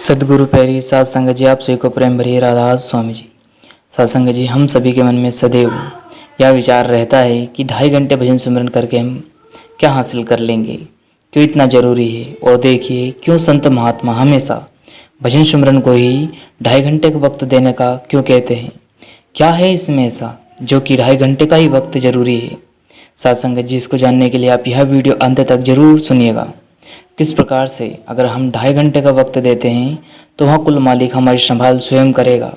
सदगुरु पैरी सात संगत जी, आप सभी को प्रेम भरी राधा स्वामी जी। सात संगत जी, हम सभी के मन में सदैव यह विचार रहता है कि 2.5 घंटे भजन सुमरन करके हम क्या हासिल कर लेंगे, क्यों इतना ज़रूरी है। और देखिए क्यों संत महात्मा हमेशा भजन सुमरन को ही 2.5 घंटे का वक्त देने का क्यों कहते हैं। क्या है इसमें ऐसा जो कि 2.5 घंटे का ही वक्त ज़रूरी है। सात संगत जी, इसको जानने के लिए आप यह वीडियो अंत तक ज़रूर सुनिएगा। किस प्रकार से अगर हम 2.5 घंटे का वक्त देते हैं तो वह कुल मालिक हमारी संभाल स्वयं करेगा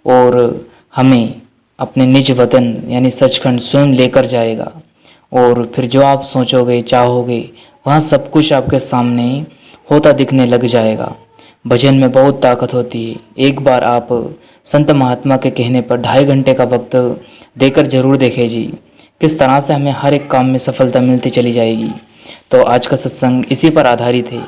और हमें अपने निज वतन यानी सचखंड स्वयं लेकर जाएगा। और फिर जो आप सोचोगे चाहोगे वहाँ सब कुछ आपके सामने होता दिखने लग जाएगा। भजन में बहुत ताकत होती है। एक बार आप संत महात्मा के कहने पर 2.5 घंटे का वक्त देकर जरूर देखें जी, किस तरह से हमें हर एक काम में सफलता मिलती चली जाएगी। तो आज का सत्संग इसी पर आधारित है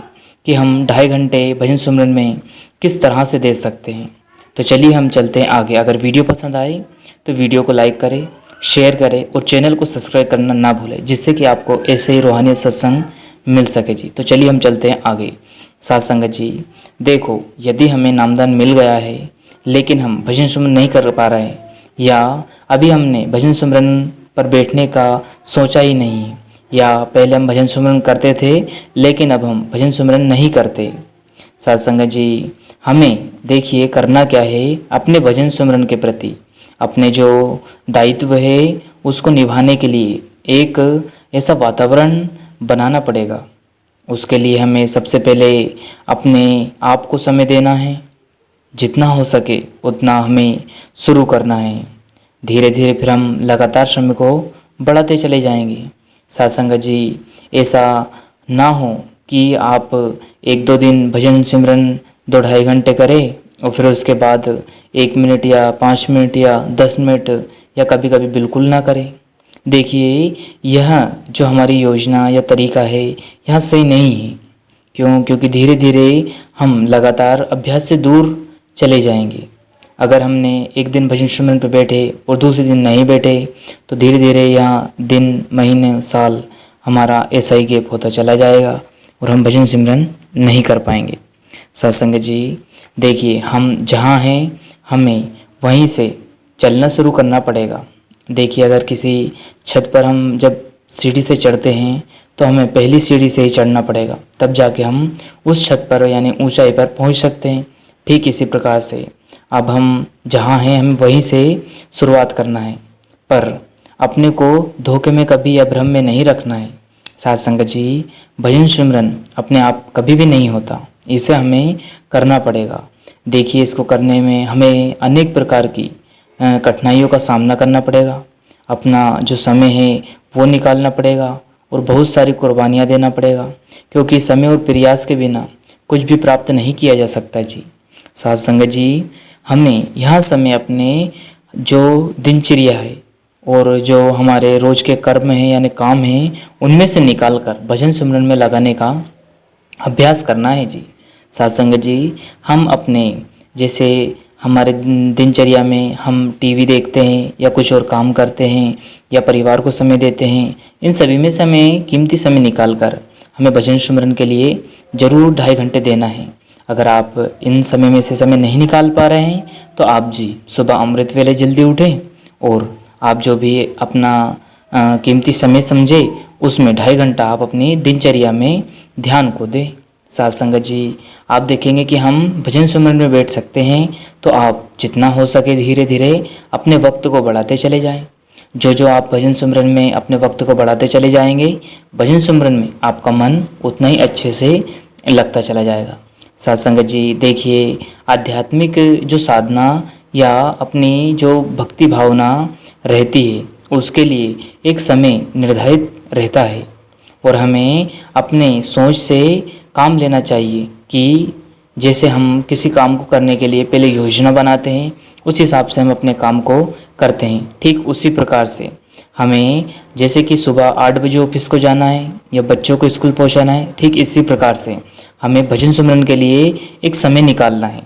कि हम 2.5 घंटे भजन सुमरन में किस तरह से दे सकते हैं। तो चलिए हम चलते हैं आगे। अगर वीडियो पसंद आए तो वीडियो को लाइक करें, शेयर करें और चैनल को सब्सक्राइब करना ना भूलें, जिससे कि आपको ऐसे ही रूहानी सत्संग मिल सके जी। तो चलिए हम चलते हैं आगे। साथ संगत जी, देखो यदि हमें नामदान मिल गया है लेकिन हम भजन सुमरन नहीं कर पा रहे हैं, या अभी हमने भजन सुमरन पर बैठने का सोचा ही नहीं, या पहले हम भजन सुमरन करते थे लेकिन अब हम भजन सुमरन नहीं करते। साथ संगत जी, हमें देखिए करना क्या है, अपने भजन सुमरन के प्रति अपने जो दायित्व है उसको निभाने के लिए एक ऐसा वातावरण बनाना पड़ेगा। उसके लिए हमें सबसे पहले अपने आप को समय देना है, जितना हो सके उतना हमें शुरू करना है। धीरे धीरे फिर हम लगातार समय को बढ़ाते चले जाएंगे। साथ संगत जी, ऐसा ना हो कि आप 1-2 दिन भजन सिमरन 2-2.5 घंटे करें और फिर उसके बाद 1 मिनट या 5 मिनट या 10 मिनट या कभी कभी बिल्कुल ना करें। देखिए यह जो हमारी योजना या तरीका है यह सही नहीं है। क्योंकि धीरे धीरे हम लगातार अभ्यास से दूर चले जाएंगे। अगर हमने एक दिन भजन सुमरन पर बैठे और दूसरे दिन नहीं बैठे तो धीरे धीरे यहाँ दिन, महीने, साल हमारा ऐसा ही गैप होता चला जाएगा और हम भजन सिमरन नहीं कर पाएंगे। सत्संग जी, देखिए हम जहाँ हैं हमें वहीं से चलना शुरू करना पड़ेगा। देखिए अगर किसी छत पर हम जब सीढ़ी से चढ़ते हैं तो हमें पहली सीढ़ी से ही चढ़ना पड़ेगा, तब जाके हम उस छत पर यानी ऊंचाई पर पहुंच सकते हैं। ठीक इसी प्रकार से अब हम जहाँ हैं हमें वहीं से शुरुआत करना है, पर अपने को धोखे में कभी या भ्रम में नहीं रखना है। साथ संगत जी, भजन सिमरन अपने आप कभी भी नहीं होता, इसे हमें करना पड़ेगा। देखिए इसको करने में हमें अनेक प्रकार की कठिनाइयों का सामना करना पड़ेगा। अपना जो समय है वो निकालना पड़ेगा और बहुत सारी कुर्बानियाँ देना पड़ेगा, क्योंकि समय और प्रयास के बिना कुछ भी प्राप्त नहीं किया जा सकता जी। साथ संगत जी, हमें यह समय अपने जो दिनचर्या है और जो हमारे रोज के कर्म हैं यानी काम हैं उनमें से निकाल कर भजन सिमरन में लगाने का अभ्यास करना है जी। साथ संगत जी, हम अपने जैसे हमारे दिनचर्या में हम टीवी देखते हैं या कुछ और काम करते हैं या परिवार को समय देते हैं, इन सभी में से हमें कीमती समय निकाल कर हमें भजन सिमरन के लिए ज़रूर 2.5 घंटे देना है। अगर आप इन समय में से समय नहीं निकाल पा रहे हैं तो आप जी सुबह अमृत वेले जल्दी उठें और आप जो भी अपना कीमती समय समझे उसमें 2.5 घंटा आप अपनी दिनचर्या में ध्यान को दें। साथ संगत जी, आप देखेंगे कि हम भजन सिमरन में बैठ सकते हैं, तो आप जितना हो सके धीरे धीरे अपने वक्त को बढ़ाते चले जाएं। जो आप भजन सिमरन में अपने वक्त को बढ़ाते चले जाएंगे, भजन सिमरन में आपका मन उतना ही अच्छे से लगता चला जाएगा। साथ संगत जी, देखिए आध्यात्मिक जो साधना या अपनी जो भक्ति भावना रहती है उसके लिए एक समय निर्धारित रहता है और हमें अपने सोच से काम लेना चाहिए कि जैसे हम किसी काम को करने के लिए पहले योजना बनाते हैं उस हिसाब से हम अपने काम को करते हैं। ठीक उसी प्रकार से हमें जैसे कि सुबह 8 बजे ऑफिस को जाना है या बच्चों को स्कूल पहुंचाना है, ठीक इसी प्रकार से हमें भजन सिमरन के लिए एक समय निकालना है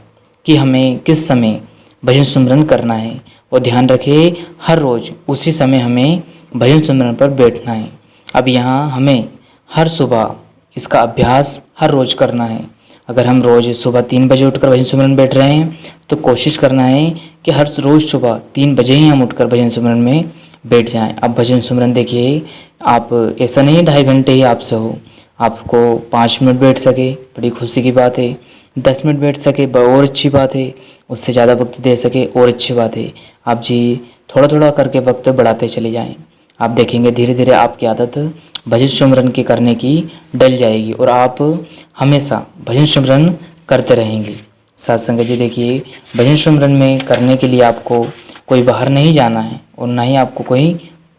कि हमें किस समय भजन सिमरन करना है। और ध्यान रखें हर रोज़ उसी समय हमें भजन सिमरन पर बैठना है। अब यहाँ हमें हर सुबह इसका अभ्यास हर रोज़ करना है। अगर हम रोज़ सुबह 3 बजे उठकर भजन सिमरन बैठ रहे हैं तो कोशिश करना है कि हर रोज़ सुबह 3 बजे ही हम उठकर भजन सिमरन में बैठ जाएं। अब भजन सिमरन देखिए, आप ऐसा नहीं 2.5 घंटे ही आपसे हो, आपको 5 मिनट बैठ सके बड़ी खुशी की बात है, 10 मिनट बैठ सके और अच्छी बात है, उससे ज़्यादा वक्त दे सके और अच्छी बात है। आप जी थोड़ा थोड़ा करके वक्त बढ़ाते चले जाएं। आप देखेंगे धीरे धीरे आपकी आदत भजन सिमरन की करने की डल जाएगी और आप हमेशा भजन सिमरन करते रहेंगे। साथ संगत जी देखिए, भजन सिमरन में करने के लिए आपको कोई बाहर नहीं जाना है और ना ही आपको कोई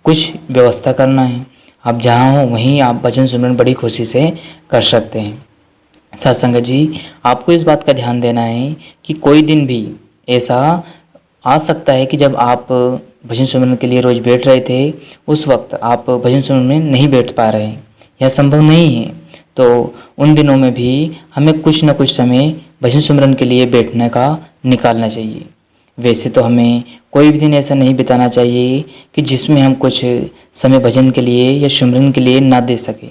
कुछ व्यवस्था करना है। आप जहाँ हो वहीं आप भजन सिमरन बड़ी खुशी से कर सकते हैं। साथ संगत जी, आपको इस बात का ध्यान देना है कि कोई दिन भी ऐसा आ सकता है कि जब आप भजन सिमरन के लिए रोज़ बैठ रहे थे उस वक्त आप भजन सिमरन में नहीं बैठ पा रहे हैं, यह संभव नहीं है। तो उन दिनों में भी हमें कुछ न कुछ समय भजन सिमरन के लिए बैठने का निकालना चाहिए। वैसे तो हमें कोई भी दिन ऐसा नहीं बिताना चाहिए कि जिसमें हम कुछ समय भजन के लिए या सिमरन के लिए ना दे सकें।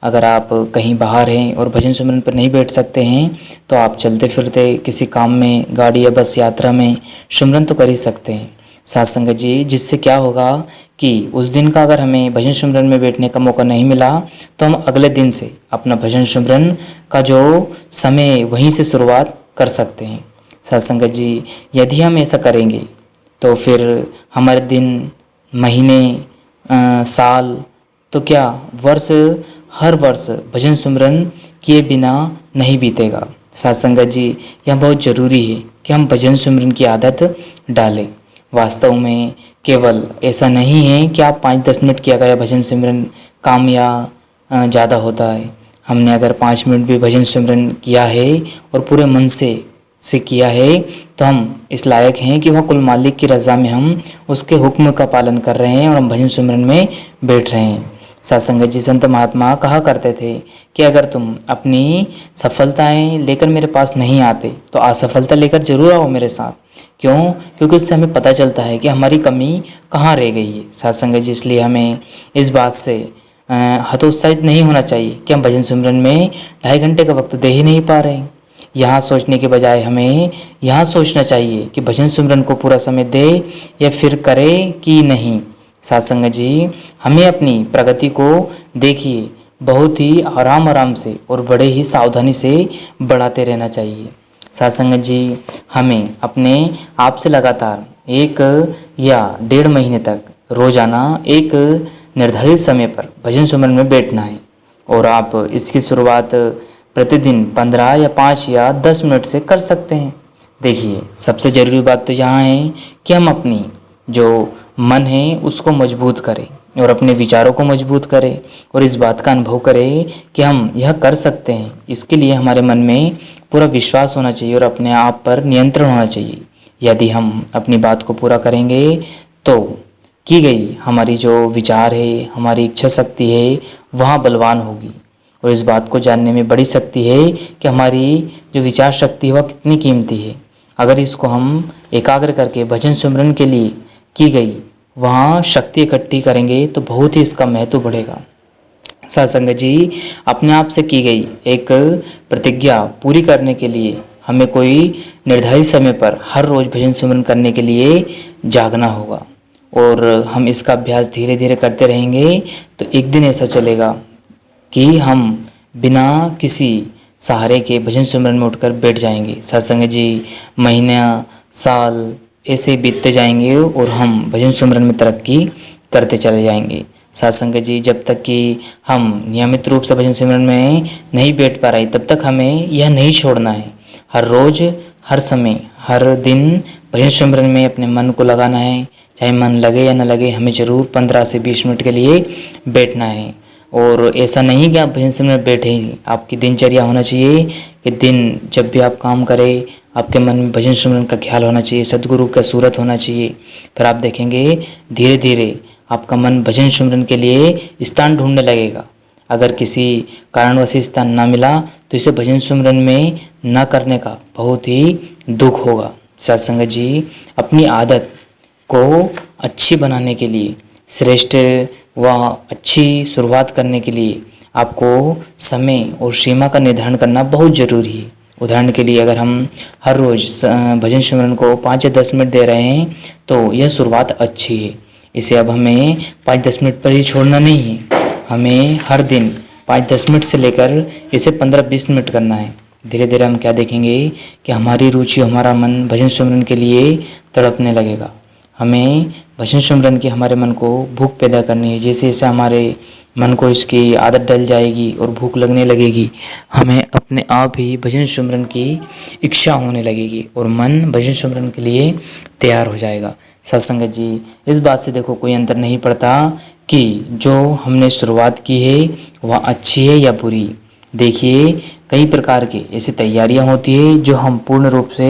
अगर आप कहीं बाहर हैं और भजन सिमरन पर नहीं बैठ सकते हैं तो आप चलते फिरते किसी काम में, गाड़ी या बस यात्रा में सिमरन तो कर ही सकते हैं। साथ संगत जी, जिससे क्या होगा कि उस दिन का अगर हमें भजन सिमरन में बैठने का मौका नहीं मिला तो हम अगले दिन से अपना भजन सिमरन का जो समय है वहीं से शुरुआत कर सकते हैं। साथ संगत जी, यदि हम ऐसा करेंगे तो फिर हमारे दिन, महीने, साल तो क्या वर्ष, हर वर्ष भजन सिमरन किए बिना नहीं बीतेगा। साथ संगत जी, यह बहुत ज़रूरी है कि हम भजन सिमरन की आदत डालें। वास्तव में केवल ऐसा नहीं है कि आप 5-10 मिनट किया गया भजन सिमरन काम या ज़्यादा होता है। हमने अगर 5 मिनट भी भजन सिमरन किया है और पूरे मन से किया है तो हम इस लायक हैं कि वह कुल मालिक की रज़ा में हम उसके हुक्म का पालन कर रहे हैं और हम भजन सिमरन में बैठ रहे हैं। साथ संगत जी, संत महात्मा कहा करते थे कि अगर तुम अपनी सफलताएं लेकर मेरे पास नहीं आते तो असफलता लेकर जरूर आओ मेरे साथ। क्यों? क्योंकि उससे हमें पता चलता है कि हमारी कमी कहाँ रह गई है। साथ संगत जी, इसलिए हमें इस बात से हतोत्साहित नहीं होना चाहिए कि हम भजन सिमरन में 2.5 घंटे का वक्त दे ही नहीं पा रहे हैं। यहाँ सोचने के बजाय हमें यहाँ सोचना चाहिए कि भजन सिमरन को पूरा समय दे या फिर करे कि नहीं। साथ संगत जी, हमें अपनी प्रगति को देखिए बहुत ही आराम से और बड़े ही सावधानी से बढ़ाते रहना चाहिए। साथ संगत जी, हमें अपने आप से लगातार 1 या 1.5 महीने तक रोज़ाना एक निर्धारित समय पर भजन सिमरन में बैठना है और आप इसकी शुरुआत प्रतिदिन 15 या 5 या 10 मिनट से कर सकते हैं। देखिए, सबसे ज़रूरी बात तो यहाँ है कि हम अपनी जो मन है उसको मजबूत करें और अपने विचारों को मजबूत करें और इस बात का अनुभव करें कि हम यह कर सकते हैं। इसके लिए हमारे मन में पूरा विश्वास होना चाहिए और अपने आप पर नियंत्रण होना चाहिए। यदि हम अपनी बात को पूरा करेंगे तो की गई हमारी जो विचार है, हमारी इच्छा शक्ति है वहाँ बलवान होगी और इस बात को जानने में बड़ी शक्ति है कि हमारी जो विचार शक्ति है वह कितनी कीमती है। अगर इसको हम एकाग्र करके भजन सिमरन के लिए की गई वहाँ शक्ति इकट्ठी करेंगे तो बहुत ही इसका महत्व बढ़ेगा। साथ संगत जी, अपने आप से की गई एक प्रतिज्ञा पूरी करने के लिए हमें कोई निर्धारित समय पर हर रोज़ भजन सिमरन करने के लिए जागना होगा और हम इसका अभ्यास धीरे धीरे करते रहेंगे तो एक दिन ऐसा चलेगा कि हम बिना किसी सहारे के भजन सिमरन में उठकर बैठ जाएंगे। साथ संगत जी, महीना, साल ऐसे बीतते जाएंगे और हम भजन सिमरन में तरक्की करते चले जाएंगे। साथ संगत जी, जब तक कि हम नियमित रूप से भजन सिमरन में नहीं बैठ पा रहे तब तक हमें यह नहीं छोड़ना है। हर रोज़, हर समय, हर दिन भजन सिमरन में अपने मन को लगाना है। चाहे मन लगे या न लगे, हमें ज़रूर 15 से 20 मिनट के लिए बैठना है। और ऐसा नहीं कि आप भजन सिमरन में बैठे ही, आपकी दिनचर्या होना चाहिए कि दिन जब भी आप काम करें आपके मन में भजन सिमरन का ख्याल होना चाहिए, सद्गुरु का सूरत होना चाहिए। फिर आप देखेंगे धीरे धीरे आपका मन भजन सिमरन के लिए स्थान ढूंढने लगेगा। अगर किसी कारणवश स्थान ना मिला तो इसे भजन सिमरन में न करने का बहुत ही दुख होगा। साथ संगत जी, अपनी आदत को अच्छी बनाने के लिए, श्रेष्ठ व अच्छी शुरुआत करने के लिए आपको समय और सीमा का निर्धारण करना बहुत ज़रूरी है। उदाहरण के लिए अगर हम हर रोज़ भजन सिमरन को 5 या 10 मिनट दे रहे हैं तो यह शुरुआत अच्छी है। इसे अब हमें 5-10 मिनट पर ही छोड़ना नहीं है, हमें हर दिन 5-10 मिनट से लेकर इसे 15-20 मिनट करना है। धीरे धीरे हम क्या देखेंगे कि हमारी रुचि, हमारा मन भजन सिमरन के लिए तड़पने लगेगा। हमें भजन सिमरन की हमारे मन को भूख पैदा करनी है। जैसे जैसे हमारे मन को इसकी आदत डल जाएगी और भूख लगने लगेगी, हमें अपने आप ही भजन सिमरन की इच्छा होने लगेगी और मन भजन सिमरन के लिए तैयार हो जाएगा। सत्संगत जी, इस बात से देखो कोई अंतर नहीं पड़ता कि जो हमने शुरुआत की है वह अच्छी है या बुरी। देखिए, कई प्रकार की ऐसी तैयारियां होती है जो हम पूर्ण रूप से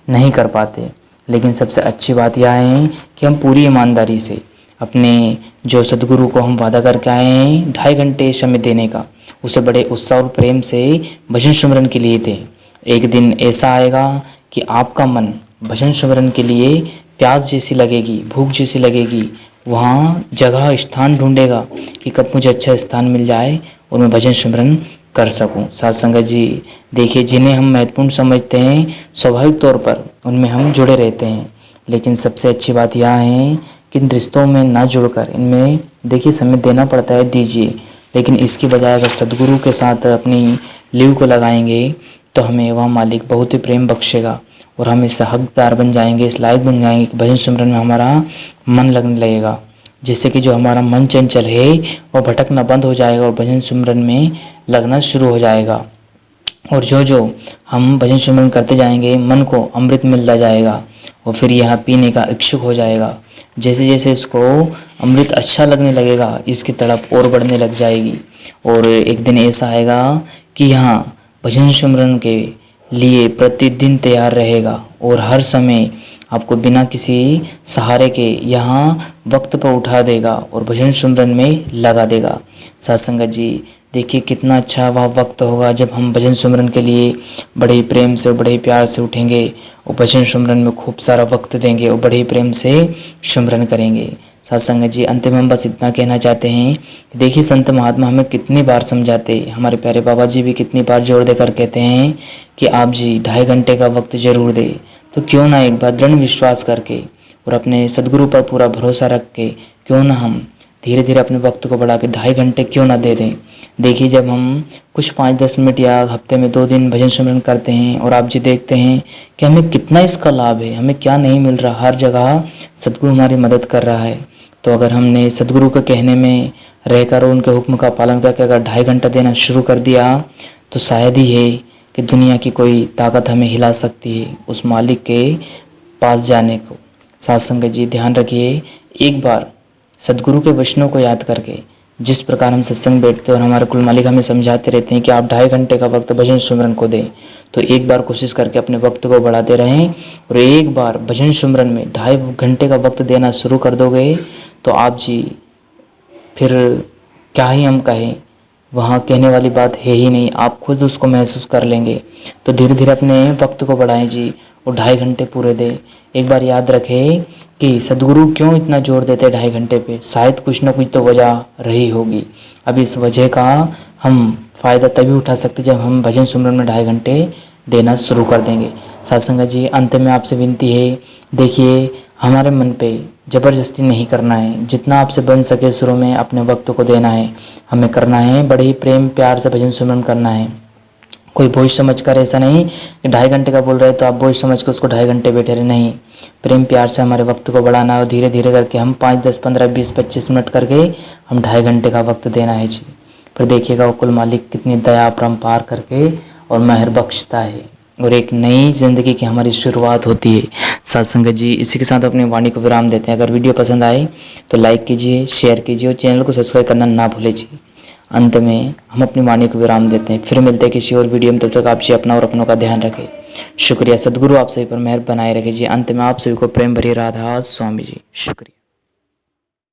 नहीं कर पाते, लेकिन सबसे अच्छी बात यह है कि हम पूरी ईमानदारी से अपने जो सदगुरु को हम वादा करके आए हैं 2.5 घंटे समय देने का, उसे बड़े उत्साह और प्रेम से भजन सिमरन के लिए दें। एक दिन ऐसा आएगा कि आपका मन भजन सिमरन के लिए प्यास जैसी लगेगी, भूख जैसी लगेगी, वहाँ जगह स्थान ढूंढेगा कि कब मुझे अच्छा स्थान मिल जाए और मैं भजन सिमरन कर सकूं। साथ संगत जी, देखिए, जिन्हें हम महत्वपूर्ण समझते हैं स्वाभाविक तौर पर उनमें हम जुड़े रहते हैं, लेकिन सबसे अच्छी बात यह है कि इन रिश्तों में ना जुड़कर इनमें देखिए समय देना पड़ता है, दीजिए, लेकिन इसकी बजाय अगर सदगुरु के साथ अपनी लीव को लगाएंगे तो हमें वह मालिक बहुत ही प्रेम बख्शेगा और हम इससे हकदार बन जाएंगे, इस लायक बन जाएंगे कि भजन सिमरन में हमारा मन लगने लगेगा। जिससे कि जो हमारा मन चंचल है वह भटकना बंद हो जाएगा और भजन सिमरन में लगना शुरू हो जाएगा। और जो जो हम भजन सिमरन करते जाएंगे मन को अमृत मिलता जाएगा और फिर यह पीने का इच्छुक हो जाएगा। जैसे जैसे इसको अमृत अच्छा लगने लगेगा, इसकी तड़प और बढ़ने लग जाएगी और एक दिन ऐसा आएगा कि यहाँ भजन सिमरन के लिए प्रतिदिन तैयार रहेगा और हर समय आपको बिना किसी सहारे के यहाँ वक्त पर उठा देगा और भजन सिमरन में लगा देगा। सत्संगत जी, देखिए कितना अच्छा वह वक्त होगा जब हम भजन सिमरन के लिए बड़े ही प्रेम से और बड़े ही प्यार से उठेंगे और भजन सिमरन में खूब सारा वक्त देंगे और बड़े ही प्रेम से सिमरन करेंगे। सत्संगत जी, अंत में हम बस इतना कहना चाहते हैं कि देखिए, संत महात्मा हमें कितनी बार समझाते, हमारे प्यारे बाबा जी भी कितनी बार जोर देकर कहते हैं कि आप जी 2.5 घंटे का वक्त जरूर दें। तो क्यों ना एक बार दृढ़ विश्वास करके और अपने सदगुरु पर पूरा भरोसा रख के क्यों ना हम धीरे धीरे अपने वक्त को बढ़ा के 2.5 घंटे क्यों ना दे दें। देखिए, जब हम कुछ 5-10 मिनट या हफ्ते में 2 दिन भजन सिमरन करते हैं और आप जी देखते हैं कि हमें कितना इसका लाभ है, हमें क्या नहीं मिल रहा, हर जगह सदगुरु हमारी मदद कर रहा है। तो अगर हमने सदगुरु के कहने में रहकर उनके हुक्म का पालन करके अगर 2.5 घंटा देना शुरू कर दिया तो शायद ही है कि दुनिया की कोई ताकत हमें हिला सकती है उस मालिक के पास जाने को। साथ संगत जी, ध्यान रखिए, एक बार सदगुरु के वचनों को याद करके जिस प्रकार हम सत्संग बैठते हैं और हमारे कुल मालिक हमें समझाते रहते हैं कि आप 2.5 घंटे का वक्त भजन सिमरन को दें, तो एक बार कोशिश करके अपने वक्त को बढ़ाते रहें और एक बार भजन सिमरन में 2.5 घंटे का वक्त देना शुरू कर दोगे तो आप जी फिर क्या ही हम कहें, वहाँ कहने वाली बात है ही नहीं, आप खुद उसको महसूस कर लेंगे। तो धीरे धीरे अपने वक्त को बढ़ाएं जी और 2.5 घंटे पूरे दें। एक बार याद रखें कि सदगुरु क्यों इतना जोर देते हैं 2.5 घंटे पे, शायद कुछ ना कुछ तो वजह रही होगी। अब इस वजह का हम फ़ायदा तभी उठा सकते जब हम भजन सिमरन में 2.5 घंटे देना शुरू कर देंगे। सत्संगत जी, अंत में आपसे विनती है, देखिए, हमारे मन पे ज़बरदस्ती नहीं करना है, जितना आपसे बन सके शुरू में अपने वक्त को देना है, हमें करना है, बड़े ही प्रेम प्यार से भजन सिमरन करना है। कोई बोझ समझ कर, ऐसा नहीं कि 2.5 घंटे का बोल रहे हैं तो आप बोझ समझ कर उसको 2.5 घंटे बैठे रहे, नहीं, प्रेम प्यार से हमारे वक्त को बढ़ाना है और धीरे धीरे करके हम 5, 10, 15, 20, 25 मिनट करके हम 2.5 घंटे का वक्त देना है जी। फिर देखिएगा वो कुल मालिक कितनी दया परम्पार करके और मेहर बख्शता है और एक नई ज़िंदगी की हमारी शुरुआत होती है। सत्संगत जी, इसी के साथ अपनी वाणी को विराम देते हैं। अगर वीडियो पसंद आए तो लाइक कीजिए, शेयर कीजिए और चैनल को सब्सक्राइब करना ना भूलें जी। अंत में हम अपनी वाणी को विराम देते हैं, फिर मिलते हैं किसी और वीडियो में। तब तक आप जी अपना और अपनों का ध्यान रखें। शुक्रिया, सदगुरु आप सभी पर मेहर बनाए रखे जी। अंत में आप सभी को प्रेम भरी राधा स्वामी जी। शुक्रिया।